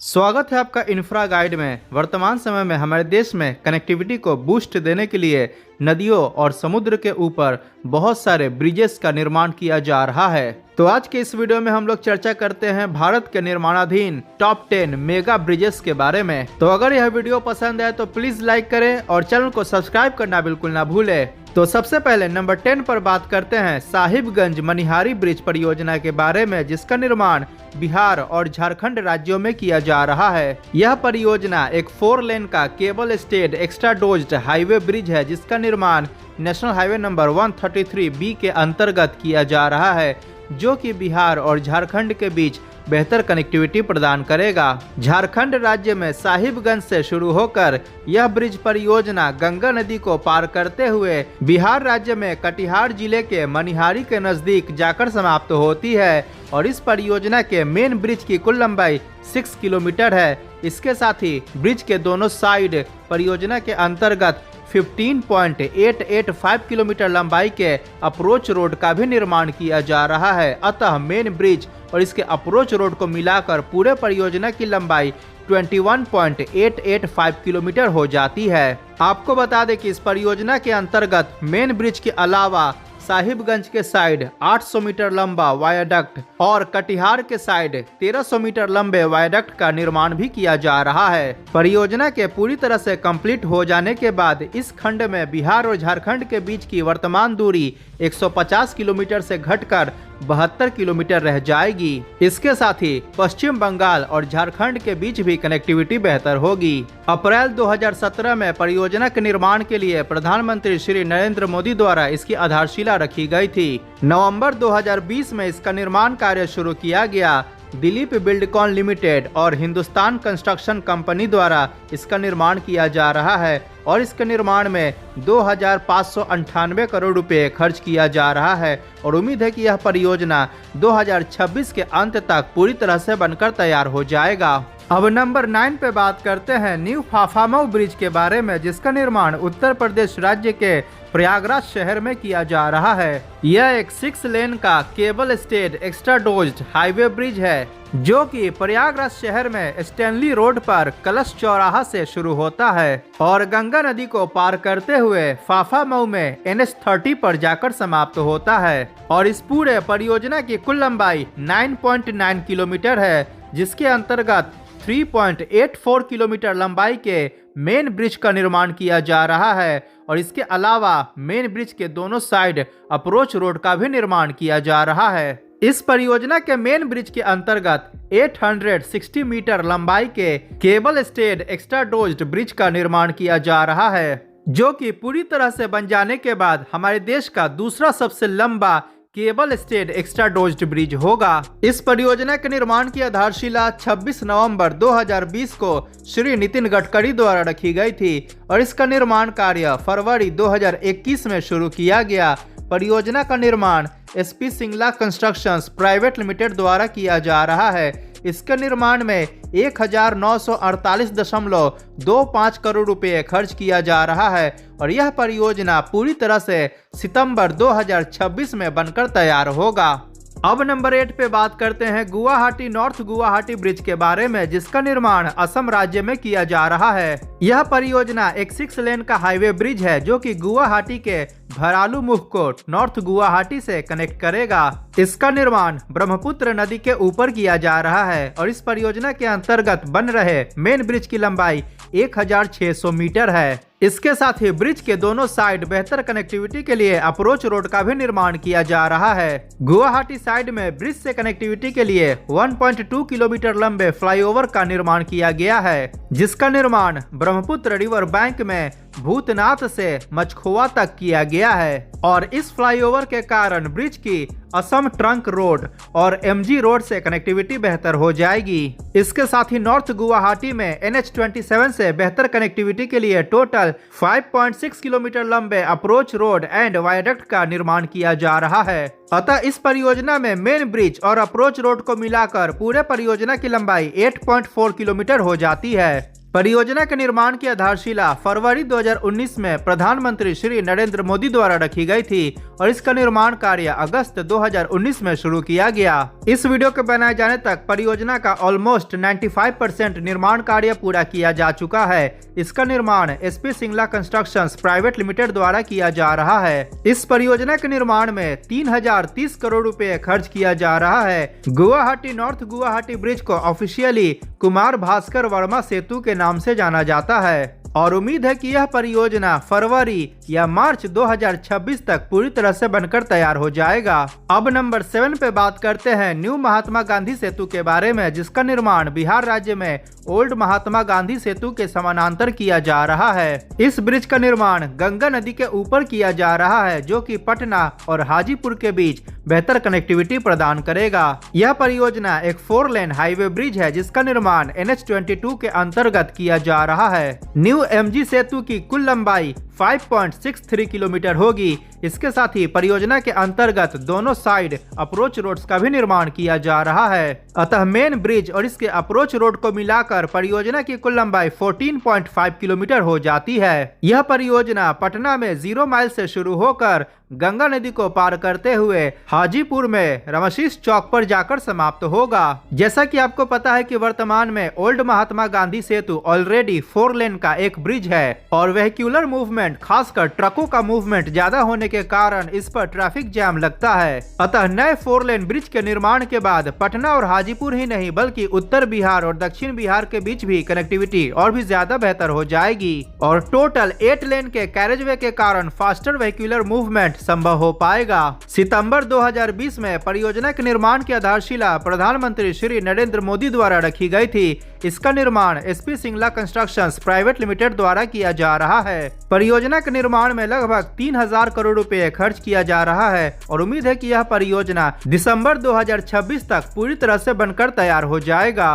स्वागत है आपका इंफ्रा गाइड में। वर्तमान समय में हमारे देश में कनेक्टिविटी को बूस्ट देने के लिए नदियों और समुद्र के ऊपर बहुत सारे ब्रिजेस का निर्माण किया जा रहा है। तो आज के इस वीडियो में हम लोग चर्चा करते हैं भारत के निर्माणाधीन टॉप 10 मेगा ब्रिजेस के बारे में। तो अगर यह वीडियो पसंद आए तो प्लीज लाइक करें और चैनल को सब्सक्राइब करना बिल्कुल ना भूलें। तो सबसे पहले नंबर 10 पर बात करते हैं साहिबगंज मनिहारी ब्रिज परियोजना के बारे में, जिसका निर्माण बिहार और झारखंड राज्यों में किया जा रहा है। यह परियोजना एक 4 लेन का cable stayed extra dozed highway bridge है, जिसका निर्माण नेशनल हाईवे नंबर 133B के अंतर्गत किया जा रहा है, जो कि बिहार और झारखंड के बीच बेहतर कनेक्टिविटी प्रदान करेगा। झारखंड राज्य में साहिबगंज से शुरू होकर यह ब्रिज परियोजना गंगा नदी को पार करते हुए बिहार राज्य में कटिहार जिले के मनिहारी के नजदीक जाकर समाप्त होती है। और इस परियोजना के मेन ब्रिज की कुल लंबाई 6 किलोमीटर है। इसके साथ ही ब्रिज के दोनों साइड परियोजना के अंतर्गत 15.885 किलोमीटर लंबाई के अप्रोच रोड का भी निर्माण किया जा रहा है। अतः मेन ब्रिज और इसके अप्रोच रोड को मिलाकर पूरे परियोजना की लंबाई 21.885 किलोमीटर हो जाती है। आपको बता दें कि इस परियोजना के अंतर्गत मेन ब्रिज के अलावा साहिबगंज के साइड 800 मीटर लंबा वायाडक्ट और कटिहार के साइड 1300 मीटर लंबे वायाडक्ट का निर्माण भी किया जा रहा है। परियोजना के पूरी तरह से कंप्लीट हो जाने के बाद इस खंड में बिहार और झारखंड के बीच की वर्तमान दूरी 150 किलोमीटर से घटकर 72 किलोमीटर रह जाएगी। इसके साथ ही पश्चिम बंगाल और झारखंड के बीच भी कनेक्टिविटी बेहतर होगी। अप्रैल 2017 में परियोजना के निर्माण के लिए प्रधानमंत्री श्री नरेंद्र मोदी द्वारा इसकी आधारशिला रखी गई थी। नवंबर 2020 में इसका निर्माण कार्य शुरू किया गया। दिलीप बिल्डकॉन लिमिटेड और हिंदुस्तान कंस्ट्रक्शन कंपनी द्वारा इसका निर्माण किया जा रहा है और इसके निर्माण में 2598 करोड़ रुपए खर्च किया जा रहा है। और उम्मीद है कि यह परियोजना 2026 के अंत तक पूरी तरह से बनकर तैयार हो जाएगा। अब नंबर 9 पे बात करते हैं न्यू फाफामऊ ब्रिज के बारे में, जिसका निर्माण उत्तर प्रदेश राज्य के प्रयागराज शहर में किया जा रहा है। यह एक 6 लेन का cable stayed extra dozed highway bridge है, जो कि प्रयागराज शहर में स्टैनली रोड पर कलश चौराहा से शुरू होता है और गंगा नदी को पार करते हुए फाफामऊ में NH30 पर जाकर समाप्त होता है। और इस पूरे परियोजना की कुल लंबाई 9.9 किलोमीटर है, जिसके अंतर्गत 3.84 किलोमीटर लंबाई के मेन ब्रिज का निर्माण किया जा रहा है। और इसके अलावा मेन ब्रिज के दोनों साइड अप्रोच रोड का भी निर्माण किया जा रहा है। इस परियोजना के मेन ब्रिज के अंतर्गत 860 मीटर लंबाई के cable stayed extra dozed bridge का निर्माण किया जा रहा है, जो कि पूरी तरह से बन जाने के बाद हमारे देश का दूसरा सबसे लंबा cable stayed extra dozed bridge होगा। इस परियोजना के निर्माण की आधारशिला 26 नवंबर 2020 को श्री नितिन गडकरी द्वारा रखी गई थी और इसका निर्माण कार्य फरवरी 2021 में शुरू किया गया। परियोजना का निर्माण SP Singla constructions private limited द्वारा किया जा रहा है। इसके निर्माण में 1948.25 करोड़ रुपए खर्च किया जा रहा है और यह परियोजना पूरी तरह से सितंबर 2026 में बनकर तैयार होगा। अब नंबर 8 पे बात करते हैं गुवाहाटी नॉर्थ गुवाहाटी ब्रिज के बारे में, जिसका निर्माण असम राज्य में किया जा रहा है। यह परियोजना एक 6 लेन का हाईवे ब्रिज है, जो कि गुवाहाटी के भरालूमुख को नॉर्थ गुवाहाटी से कनेक्ट करेगा। इसका निर्माण ब्रह्मपुत्र नदी के ऊपर किया जा रहा है और इस परियोजना के अंतर्गत बन रहे मेन ब्रिज की लंबाई 1600 मीटर है। इसके साथ ही ब्रिज के दोनों साइड बेहतर कनेक्टिविटी के लिए अप्रोच रोड का भी निर्माण किया जा रहा है। गुवाहाटी साइड में ब्रिज से कनेक्टिविटी के लिए 1.2 किलोमीटर लंबे फ्लाईओवर का निर्माण किया गया है, जिसका निर्माण ब्रह्मपुत्र रिवर बैंक में भूतनाथ से मचखुआ तक किया गया है। और इस फ्लाईओवर के कारण ब्रिज की असम ट्रंक रोड और MG रोड से कनेक्टिविटी बेहतर हो जाएगी। इसके साथ ही नॉर्थ गुवाहाटी में NH27 से बेहतर कनेक्टिविटी के लिए टोटल 5.6 किलोमीटर लंबे अप्रोच रोड एंड वायडक्ट का निर्माण किया जा रहा है। अतः इस परियोजना में मेन ब्रिज और अप्रोच रोड को मिलाकर पूरे परियोजना की लंबाई 8.4 किलोमीटर हो जाती है। परियोजना के निर्माण की आधारशिला फरवरी 2019 में प्रधानमंत्री श्री नरेंद्र मोदी द्वारा रखी गई थी और इसका निर्माण कार्य अगस्त 2019 में शुरू किया गया। इस वीडियो के बनाए जाने तक परियोजना का ऑलमोस्ट 95% निर्माण कार्य पूरा किया जा चुका है। इसका निर्माण SP Singla constructions private limited द्वारा किया जा रहा है। इस परियोजना के निर्माण में 3030 करोड़ रुपए खर्च किया जा रहा है। गुवाहाटी नॉर्थ गुवाहाटी ब्रिज को ऑफिशियली कुमार भास्कर वर्मा सेतु के नाम से जाना जाता है और उम्मीद है कि यह परियोजना फरवरी या मार्च 2026 तक पूरी तरह से बनकर तैयार हो जाएगा। अब नंबर 7 पे बात करते हैं न्यू महात्मा गांधी सेतु के बारे में, जिसका निर्माण बिहार राज्य में ओल्ड महात्मा गांधी सेतु के समानांतर किया जा रहा है। इस ब्रिज का निर्माण गंगा नदी के ऊपर किया जा रहा है, जो कि पटना और हाजीपुर के बीच बेहतर कनेक्टिविटी प्रदान करेगा। यह परियोजना एक 4 लेन हाईवे ब्रिज है, जिसका निर्माण NH-22 के अंतर्गत किया जा रहा है। न्यू MG सेतु की कुल लंबाई 5.63 किलोमीटर होगी। इसके साथ ही परियोजना के अंतर्गत दोनों साइड अप्रोच रोड्स का भी निर्माण किया जा रहा है। अतः मेन ब्रिज और इसके अप्रोच रोड को मिलाकर परियोजना की कुल लंबाई 14.5 किलोमीटर हो जाती है। यह परियोजना पटना में 0 माइल से शुरू होकर गंगा नदी को पार करते हुए हाजीपुर में रमशीष चौक पर जाकर समाप्त होगा। जैसा कि आपको पता है कि वर्तमान में ओल्ड महात्मा गांधी सेतु ऑलरेडी 4 लेन का एक ब्रिज है और वेहिकुलर मूवमेंट, खासकर ट्रकों का मूवमेंट ज्यादा होने के कारण इस पर ट्रैफिक जैम लगता है। अतः नए 4 लेन ब्रिज के निर्माण के बाद पटना और हाजीपुर ही नहीं बल्कि उत्तर बिहार और दक्षिण बिहार के बीच भी कनेक्टिविटी और भी ज्यादा बेहतर हो जाएगी और टोटल 8 लेन के कैरेजवे के कारण फास्टर वेहिकुलर मूवमेंट संभव हो पाएगा। सितंबर 2020 में परियोजना के निर्माण की आधारशिला प्रधानमंत्री श्री नरेंद्र मोदी द्वारा रखी गई थी। इसका निर्माण SP Singla constructions private limited द्वारा किया जा रहा है। परियोजना के निर्माण में लगभग 3000 करोड़ रुपए खर्च किया जा रहा है और उम्मीद है कि यह परियोजना दिसंबर 2026 तक पूरी तरह से बनकर तैयार हो जाएगा।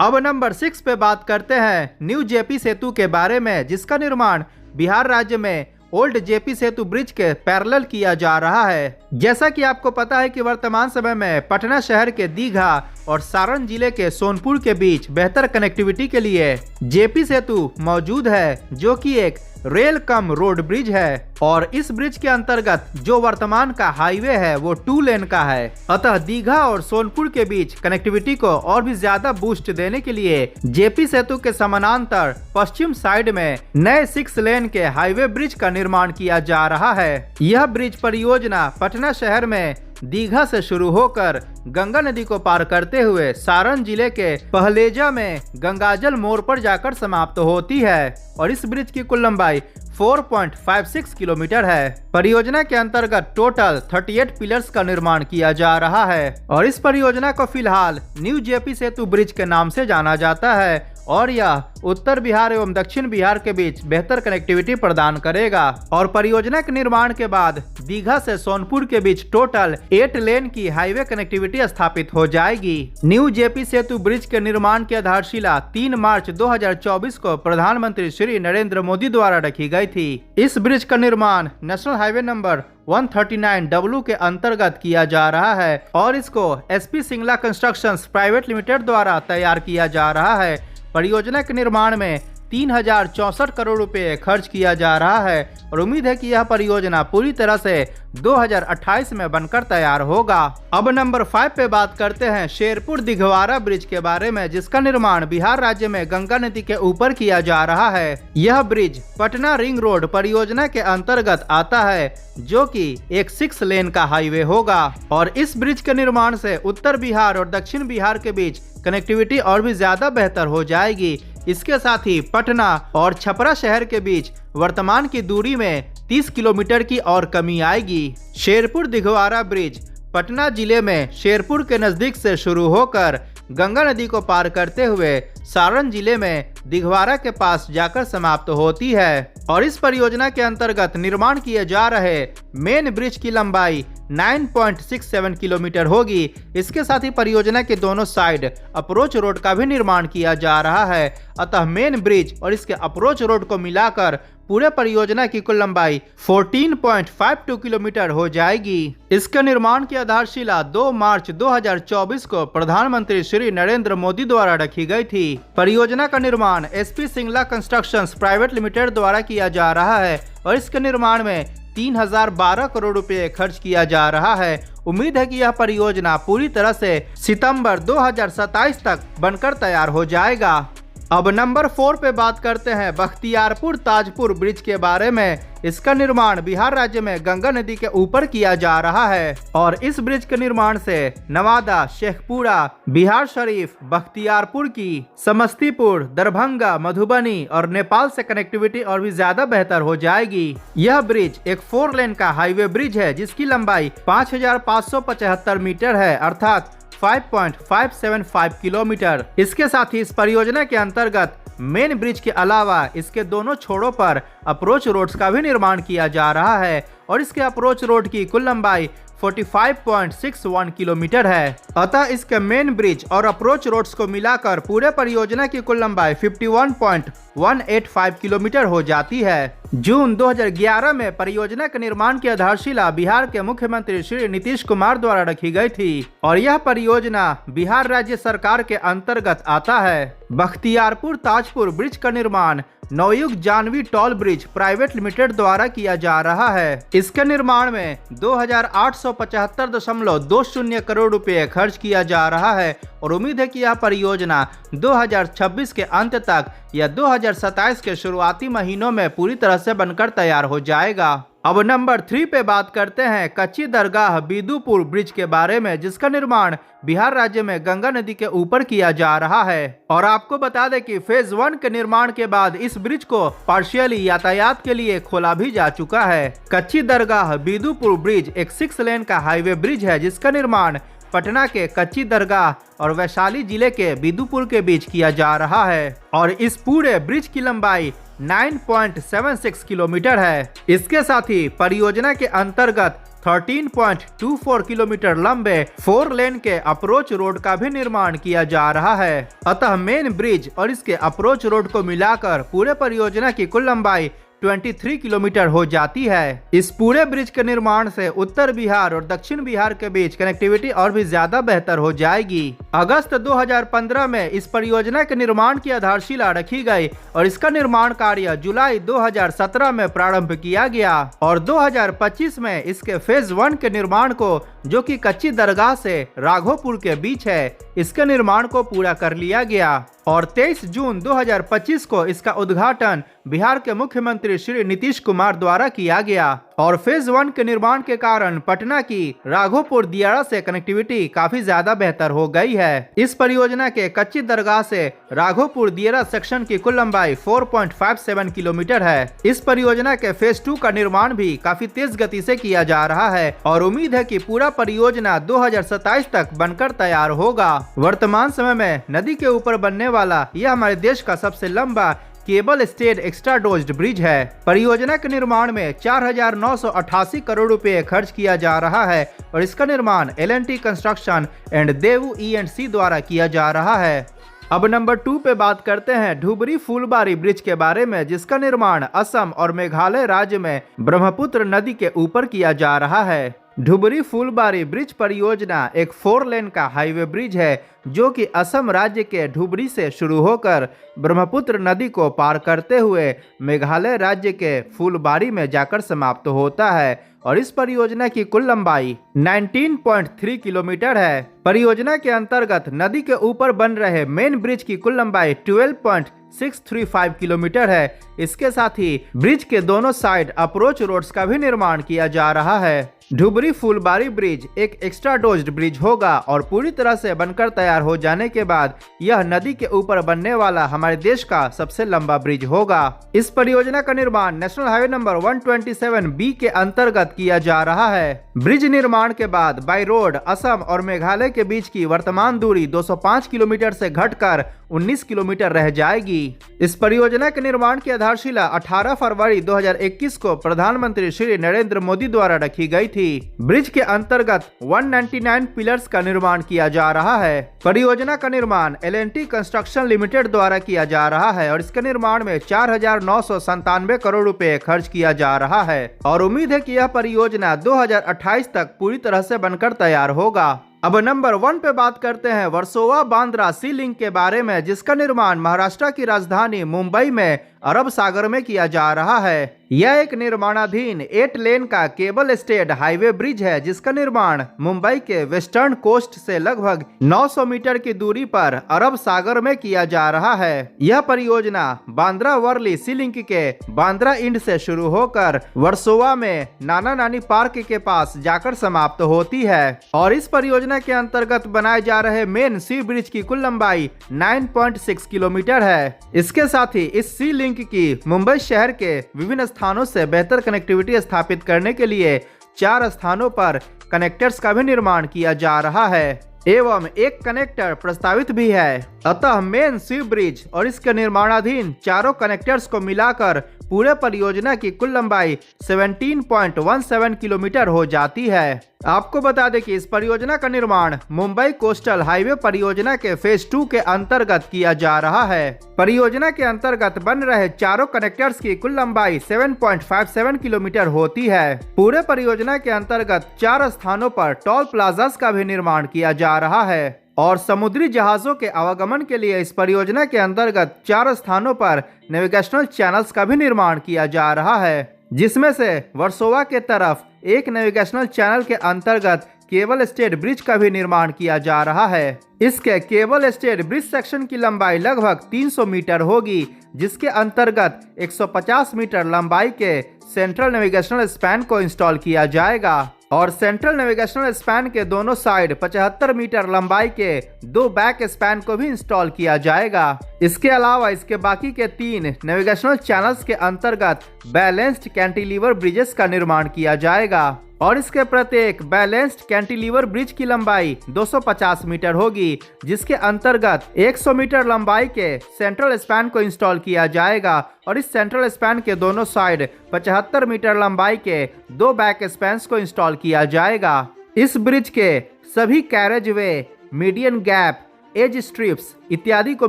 अब नंबर 6 पे बात करते हैं न्यू जेपी सेतु के बारे में, जिसका निर्माण बिहार राज्य में ओल्ड जेपी सेतु ब्रिज के पैरेलल किया जा रहा है। जैसा कि आपको पता है कि वर्तमान समय में पटना शहर के दीघा और सारण जिले के सोनपुर के बीच बेहतर कनेक्टिविटी के लिए जेपी सेतु मौजूद है, जो कि एक रेल कम रोड ब्रिज है और इस ब्रिज के अंतर्गत जो वर्तमान का हाईवे है वो 2 लेन का है। अतः दीघा और सोनपुर के बीच कनेक्टिविटी को और भी ज्यादा बूस्ट देने के लिए जेपी सेतु के समानांतर पश्चिम साइड में नए 6 लेन के हाईवे ब्रिज का निर्माण किया जा रहा है। यह ब्रिज परियोजना पटना शहर में दीघा से शुरू होकर गंगा नदी को पार करते हुए सारण जिले के पहलेजा में गंगाजल मोड़ पर जाकर समाप्त होती है और इस ब्रिज की कुल लंबाई 4.56 किलोमीटर है। परियोजना के अंतर्गत टोटल 38 पिलर्स का निर्माण किया जा रहा है और इस परियोजना को फिलहाल न्यू जेपी सेतु ब्रिज के नाम से जाना जाता है और यह उत्तर बिहार एवं दक्षिण बिहार के बीच बेहतर कनेक्टिविटी प्रदान करेगा और परियोजना के निर्माण के बाद दीघा से सोनपुर के बीच टोटल 8 लेन की हाईवे कनेक्टिविटी स्थापित हो जाएगी। न्यू जेपी सेतु ब्रिज के निर्माण की आधारशिला 3 मार्च 2024 को प्रधानमंत्री श्री नरेंद्र मोदी द्वारा रखी गई थी। इस ब्रिज का निर्माण नेशनल हाईवे नंबर 139W के अंतर्गत किया जा रहा है और इसको SP Singla constructions private limited द्वारा तैयार किया जा रहा है। परियोजना के निर्माण में 3064 करोड़ रुपए खर्च किया जा रहा है और उम्मीद है कि यह परियोजना पूरी तरह से 2028 में बनकर तैयार होगा। अब नंबर 5 पे बात करते हैं शेरपुर दिघवारा ब्रिज के बारे में, जिसका निर्माण बिहार राज्य में गंगा नदी के ऊपर किया जा रहा है। यह ब्रिज पटना रिंग रोड परियोजना के अंतर्गत आता है, जो कि एक 6 लेन का हाईवे होगा और इस ब्रिज के निर्माण से उत्तर बिहार और दक्षिण बिहार के बीच कनेक्टिविटी और भी ज्यादा बेहतर हो जाएगी। इसके साथ ही पटना और छपरा शहर के बीच वर्तमान की दूरी में 30 किलोमीटर की और कमी आएगी। शेरपुर दिघवारा ब्रिज पटना जिले में शेरपुर के नजदीक से शुरू होकर गंगा नदी को पार करते हुए सारण जिले में दिघवारा के पास जाकर समाप्त होती है और इस परियोजना के अंतर्गत निर्माण किए जा रहे मेन ब्रिज की लंबाई 9.67 किलोमीटर होगी। इसके साथ ही परियोजना के दोनों साइड अप्रोच रोड का भी निर्माण किया जा रहा है। अतः मेन ब्रिज और इसके अप्रोच रोड को मिलाकर पूरे परियोजना की कुल लंबाई 14.52 किलोमीटर हो जाएगी। इसके निर्माण की आधारशिला 2 मार्च 2024 को प्रधानमंत्री श्री नरेंद्र मोदी द्वारा रखी गई थी। परियोजना का निर्माण SP Singla constructions private limited द्वारा किया जा रहा है और इसके निर्माण में 3012 करोड़ रुपए खर्च किया जा रहा है। उम्मीद है कि यह परियोजना पूरी तरह से सितंबर 2027 तक बनकर तैयार हो जाएगा। अब नंबर 4 पे बात करते हैं बख्तियारपुर ताजपुर ब्रिज के बारे में। इसका निर्माण बिहार राज्य में गंगा नदी के ऊपर किया जा रहा है और इस ब्रिज के निर्माण से नवादा, शेखपुरा, बिहार शरीफ, बख्तियारपुर की, समस्तीपुर, दरभंगा, मधुबनी और नेपाल से कनेक्टिविटी और भी ज्यादा बेहतर हो जाएगी। यह ब्रिज एक 4 लेन का हाईवे ब्रिज है जिसकी लंबाई 5575 मीटर है अर्थात 5.575 किलोमीटर। इसके साथ ही इस परियोजना के अंतर्गत मेन ब्रिज के अलावा इसके दोनों छोरों पर अप्रोच रोड्स का भी निर्माण किया जा रहा है और इसके अप्रोच रोड की कुल लंबाई 45.61 किलोमीटर है। अतः इसके मेन ब्रिज और अप्रोच रोड्स को मिलाकर पूरे परियोजना की कुल लंबाई 51.185 किलोमीटर हो जाती है। जून 2011 में परियोजना के निर्माण की आधारशिला बिहार के मुख्यमंत्री श्री नीतीश कुमार द्वारा रखी गई थी और यह परियोजना बिहार राज्य सरकार के अंतर्गत आता है। बख्तियारपुर ताजपुर ब्रिज का निर्माण Navyug Jahnavi toll bridge private limited द्वारा किया जा रहा है। इसके निर्माण में 2875.20 करोड़ रुपए खर्च किया जा रहा है और उम्मीद है कि यह परियोजना 2026 के अंत तक या 2027 के शुरुआती महीनों में पूरी तरह से बनकर तैयार हो जाएगा। अब नंबर 3 पे बात करते हैं कच्ची दरगाह बिदुपुर ब्रिज के बारे में जिसका निर्माण बिहार राज्य में गंगा नदी के ऊपर किया जा रहा है और आपको बता दें कि फेज 1 के निर्माण के बाद इस ब्रिज को पार्शियली यातायात के लिए खोला भी जा चुका है। कच्ची दरगाह बिदुपुर ब्रिज एक 6 लेन का हाईवे ब्रिज है जिसका निर्माण पटना के कच्ची दरगाह और वैशाली जिले के बिदुपुर के बीच किया जा रहा है और इस पूरे ब्रिज की लंबाई 9.76 किलोमीटर है। इसके साथ ही परियोजना के अंतर्गत 13.24 किलोमीटर लंबे 4 लेन के अप्रोच रोड का भी निर्माण किया जा रहा है। अतः मेन ब्रिज और इसके अप्रोच रोड को मिलाकर पूरे परियोजना की कुल लंबाई 23 किलोमीटर हो जाती है। इस पूरे ब्रिज के निर्माण से उत्तर बिहार और दक्षिण बिहार के बीच कनेक्टिविटी और भी ज्यादा बेहतर हो जाएगी। अगस्त 2015 में इस परियोजना के निर्माण की आधारशिला रखी गई और इसका निर्माण कार्य जुलाई 2017 में प्रारंभ किया गया और 2025 में इसके फेज 1 के निर्माण को जो कि कच्ची दरगाह से राघोपुर के बीच है इसके निर्माण को पूरा कर लिया गया और 23 जून 2025 को इसका उद्घाटन बिहार के मुख्यमंत्री श्री नीतीश कुमार द्वारा किया गया और फेज 1 के निर्माण के कारण पटना की राघोपुर दियारा से कनेक्टिविटी काफी ज्यादा बेहतर हो गई है। इस परियोजना के कच्ची दरगाह से राघोपुर दियारा सेक्शन की कुल लंबाई 4.57 किलोमीटर है। इस परियोजना के फेज 2 का निर्माण भी काफी तेज गति से किया जा रहा है और उम्मीद है कि पूरा परियोजना 2027 तक बनकर तैयार होगा। वर्तमान समय में नदी के ऊपर बनने वाला यह हमारे देश का सबसे लंबा cable stayed extra dozed bridge है। परियोजना के निर्माण में 4,988 करोड़ रुपए खर्च किया जा रहा है और इसका निर्माण L&T construction and Daewoo E&C द्वारा किया जा रहा है। अब नंबर 2 पे बात करते हैं ढुबरी फुलबारी ब्रिज के बारे में जिसका निर्माण असम और मेघालय राज्य में ब्रह्मपुत्र नदी के ऊपर किया जा रहा है। ढुबरी फुलबारी ब्रिज परियोजना एक 4 लेन का हाईवे ब्रिज है जो कि असम राज्य के ढुबरी से शुरू होकर ब्रह्मपुत्र नदी को पार करते हुए मेघालय राज्य के फुलबारी में जाकर समाप्त होता है और इस परियोजना की कुल लंबाई 19.3 किलोमीटर है। परियोजना के अंतर्गत नदी के ऊपर बन रहे मेन ब्रिज की कुल लंबाई 12.635 किलोमीटर है। इसके साथ ही ब्रिज के दोनों साइड अप्रोच रोड्स का भी निर्माण किया जा रहा है। ढुबरी फुलबारी ब्रिज एक एक्स्ट्रा डोज्ड ब्रिज होगा और पूरी तरह से बनकर तैयार हो जाने के बाद यह नदी के ऊपर बनने वाला हमारे देश का सबसे लंबा ब्रिज होगा। इस परियोजना का निर्माण नेशनल हाईवे नंबर 127B के अंतर्गत अंतर्गत किया जा रहा है। ब्रिज निर्माण के बाद बाई रोड असम और मेघालय के बीच की वर्तमान दूरी 205 किलोमीटर से घटकर 19 किलोमीटर रह जाएगी। इस परियोजना के निर्माण की आधारशिला 18 फरवरी 2021 को प्रधानमंत्री श्री नरेंद्र मोदी द्वारा रखी गई थी। ब्रिज के अंतर्गत 199 पिलर्स का निर्माण किया जा रहा है। परियोजना का निर्माण L&T कंस्ट्रक्शन लिमिटेड द्वारा किया जा रहा है और इसके निर्माण में 4,997 करोड़ रुपए खर्च किया जा रहा है और उम्मीद है कि यह परियोजना 2028 तक पूरी तरह से बनकर तैयार होगा। अब नंबर 1 पे बात करते हैं वर्सोवा बांद्रा सी लिंक के बारे में, जिसका निर्माण महाराष्ट्र की राजधानी मुंबई में अरब सागर में किया जा रहा है। यह एक निर्माणाधीन 8 लेन का केबल स्टेड हाईवे ब्रिज है, जिसका निर्माण मुंबई के वेस्टर्न कोस्ट से लगभग 900 मीटर की दूरी पर अरब सागर में किया जा रहा है। यह परियोजना बांद्रा वर्ली सी लिंक के बांद्रा इंड से शुरू होकर वर्सोवा में नाना नानी पार्क के पास जाकर समाप्त होती है और इस परियोजना के अंतर्गत बनाए जा रहे मेन सी ब्रिज की कुल लंबाई 9.6 किलोमीटर है। इसके साथ ही इस सी लिंक की मुंबई शहर के विभिन्न स्थानों से बेहतर कनेक्टिविटी स्थापित करने के लिए 4 स्थानों पर कनेक्टर्स का भी निर्माण किया जा रहा है एवं एक कनेक्टर प्रस्तावित भी है। अतः मेन सी ब्रिज और इसके निर्माणाधीन चारों कनेक्टर्स को मिलाकर पूरे परियोजना की कुल लंबाई 17.17 किलोमीटर हो जाती है। आपको बता दें कि इस परियोजना का निर्माण मुंबई कोस्टल हाईवे परियोजना के फेज 2 के अंतर्गत किया जा रहा है। परियोजना के अंतर्गत बन रहे चारों कनेक्टर्स की कुल लंबाई 7.57 किलोमीटर होती है। पूरे परियोजना के अंतर्गत 4 स्थानों पर टोल प्लाजास का भी निर्माण किया जा रहा है और समुद्री जहाजों के आवागमन के लिए इस परियोजना के अंतर्गत 4 स्थानों पर नेविगेशनल चैनल्स का भी निर्माण किया जा रहा है, जिसमें से वर्सोवा के तरफ एक नेविगेशनल चैनल के अंतर्गत केबल स्टेड ब्रिज का भी निर्माण किया जा रहा है। इसके केबल स्टेड ब्रिज सेक्शन की लंबाई लगभग 300 मीटर होगी, जिसके अंतर्गत 150 मीटर लंबाई के सेंट्रल नेविगेशनल स्पैन को इंस्टॉल किया जाएगा और सेंट्रल नेविगेशनल स्पैन के दोनों साइड 75 मीटर लंबाई के 2 बैक स्पैन को भी इंस्टॉल किया जाएगा। इसके अलावा इसके बाकी के 3 नेविगेशनल चैनल्स के अंतर्गत बैलेंस्ड कैंटिलीवर ब्रिजेस का निर्माण किया जाएगा और इसके प्रत्येक बैलेंस्ड कैंटिलीवर ब्रिज की लंबाई 250 मीटर होगी, जिसके अंतर्गत 100 मीटर लंबाई के सेंट्रल स्पैन को इंस्टॉल किया जाएगा और इस सेंट्रल स्पैन के दोनों साइड 75 मीटर लंबाई के 2 बैक स्पैन्स को इंस्टॉल किया जाएगा। इस ब्रिज के सभी carriage way, median gap, edge strips इत्यादि को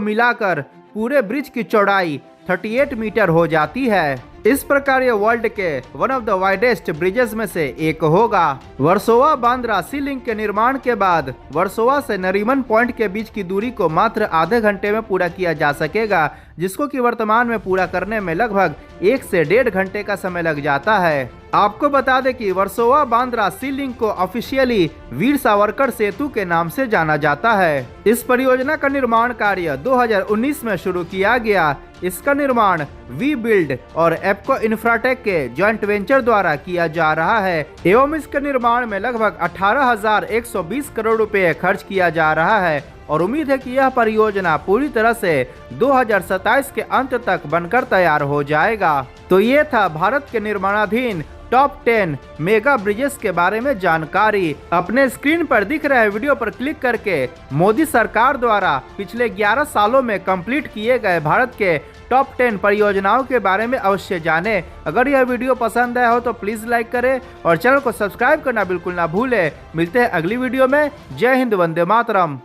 मिलाकर पूरे ब्रिज की चौड़ाई 38 मीटर हो जाती है। इस प्रकार ये वर्ल्ड के one of the widest bridges में से एक होगा। वर्सोवा बांद्रा सी लिंक के निर्माण के बाद वर्सोवा से नरीमन पॉइंट के बीच की दूरी को मात्र आधे घंटे में पूरा किया जा सकेगा, जिसको कि वर्तमान में पूरा करने में लगभग 1 से 1.5 घंटे का समय लग जाता है। आपको बता दें कि वर्सोवा बांद्रा सी लिंक को ऑफिशियली वीर सावरकर सेतु के नाम से जाना जाता है। इस परियोजना का निर्माण कार्य 2019 में शुरू किया गया। इसका निर्माण वी बिल्ड और एप्को इंफ्राटेक के जॉइंट वेंचर द्वारा किया जा रहा है एवं इसके निर्माण में लगभग 18,120 करोड़ रुपए खर्च किया जा रहा है और उम्मीद है कि यह परियोजना पूरी तरह से 2027 के अंत तक बनकर तैयार हो जाएगा। तो ये था भारत के निर्माणाधीन टॉप 10 मेगा ब्रिजेस के बारे में जानकारी। अपने स्क्रीन पर दिख रहे वीडियो पर क्लिक करके मोदी सरकार द्वारा पिछले 11 सालों में कंप्लीट किए गए भारत के टॉप 10 परियोजनाओं के बारे में अवश्य जानें। अगर यह वीडियो पसंद आया हो तो प्लीज लाइक करें और चैनल को सब्सक्राइब करना बिल्कुल ना भूलें। मिलते हैं अगली वीडियो में। जय हिंद, वंदे मातरम।